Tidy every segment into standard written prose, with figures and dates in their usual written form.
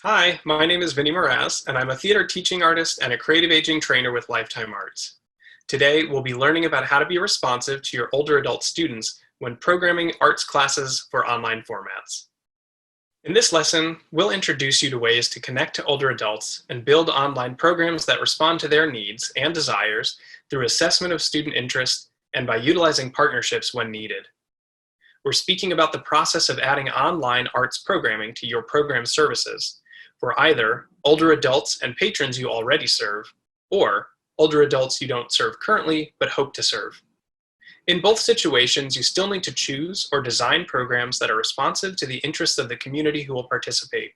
Hi, my name is Vinny Moraz, and I'm a theater teaching artist and a creative aging trainer with Lifetime Arts. Today, we'll be learning about how to be responsive to your older adult students when programming arts classes for online formats. In this lesson, we'll introduce you to ways to connect to older adults and build online programs that respond to their needs and desires through assessment of student interest and by utilizing partnerships when needed. We're speaking about the process of adding online arts programming to your program services for either older adults and patrons you already serve, or older adults you don't serve currently but hope to serve. In both situations, you still need to choose or design programs that are responsive to the interests of the community who will participate.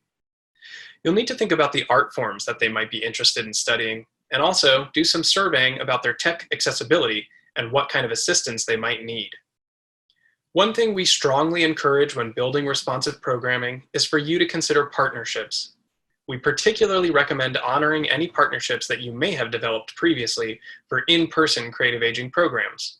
You'll need to think about the art forms that they might be interested in studying, and also do some surveying about their tech accessibility and what kind of assistance they might need. One thing we strongly encourage when building responsive programming is for you to consider partnerships. We particularly recommend honoring any partnerships that you may have developed previously for in-person creative aging programs.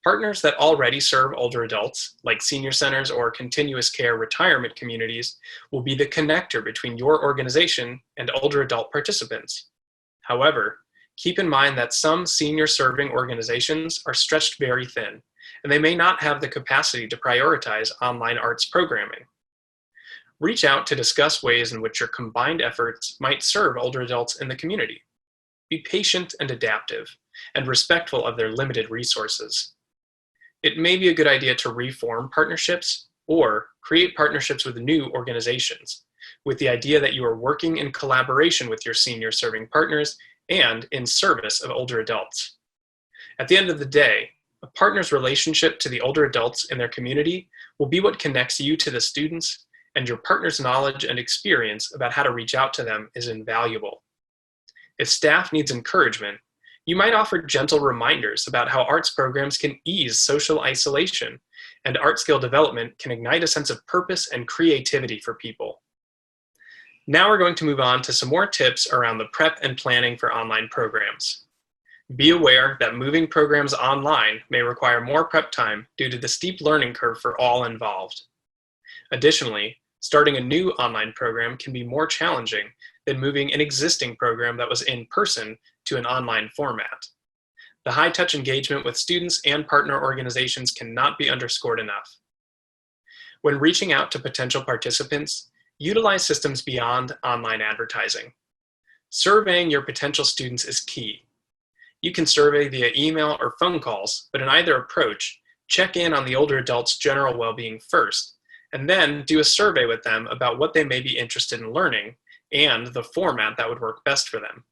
Partners that already serve older adults, like senior centers or continuous care retirement communities, will be the connector between your organization and older adult participants. However, keep in mind that some senior serving organizations are stretched very thin, and they may not have the capacity to prioritize online arts programming. Reach out to discuss ways in which your combined efforts might serve older adults in the community. Be patient and adaptive, and respectful of their limited resources. It may be a good idea to reform partnerships or create partnerships with new organizations, with the idea that you are working in collaboration with your senior serving partners and in service of older adults. At the end of the day, a partner's relationship to the older adults in their community will be what connects you to the students, and your partner's knowledge and experience about how to reach out to them is invaluable. If staff needs encouragement, you might offer gentle reminders about how arts programs can ease social isolation, and art skill development can ignite a sense of purpose and creativity for people. Now we're going to move on to some more tips around the prep and planning for online programs. Be aware that moving programs online may require more prep time due to the steep learning curve for all involved. Additionally, starting a new online program can be more challenging than moving an existing program that was in person to an online format. The high-touch engagement with students and partner organizations cannot be underscored enough. When reaching out to potential participants, utilize systems beyond online advertising. Surveying your potential students is key. You can survey via email or phone calls, but in either approach, check in on the older adults' general well-being first, and then do a survey with them about what they may be interested in learning and the format that would work best for them.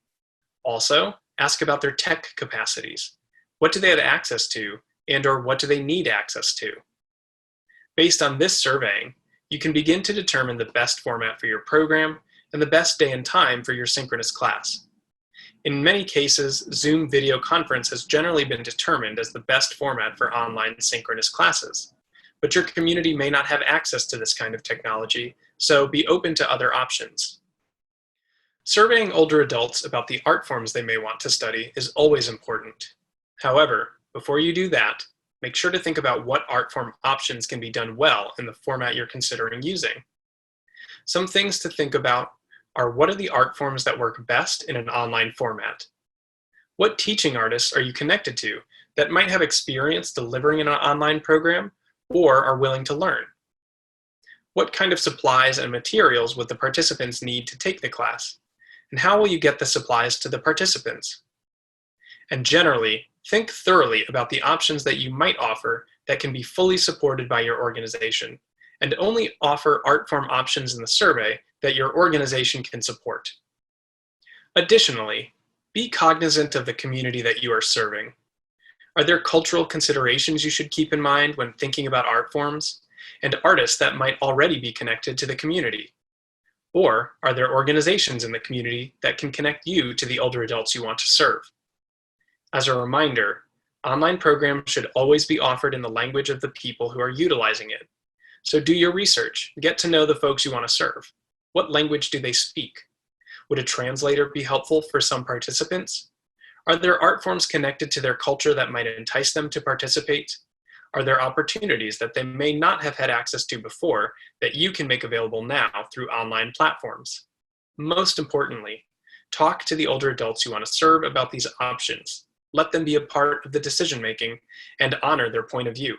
Also, ask about their tech capacities. What do they have access to, and/or what do they need access to? Based on this surveying, you can begin to determine the best format for your program and the best day and time for your synchronous class. In many cases, Zoom video conference has generally been determined as the best format for online synchronous classes, but your community may not have access to this kind of technology, so be open to other options. Surveying older adults about the art forms they may want to study is always important. However, before you do that, make sure to think about what art form options can be done well in the format you're considering using. Some things to think about are, what are the art forms that work best in an online format? What teaching artists are you connected to that might have experience delivering an online program or are willing to learn? What kind of supplies and materials would the participants need to take the class? And how will you get the supplies to the participants? And generally, think thoroughly about the options that you might offer that can be fully supported by your organization, and only offer art form options in the survey that your organization can support. Additionally, be cognizant of the community that you are serving. Are there cultural considerations you should keep in mind when thinking about art forms, and artists that might already be connected to the community? Or are there organizations in the community that can connect you to the older adults you want to serve? As a reminder, online programs should always be offered in the language of the people who are utilizing it. So do your research, get to know the folks you want to serve. What language do they speak? Would a translator be helpful for some participants? Are there art forms connected to their culture that might entice them to participate? Are there opportunities that they may not have had access to before that you can make available now through online platforms? Most importantly, talk to the older adults you want to serve about these options. Let them be a part of the decision making and honor their point of view.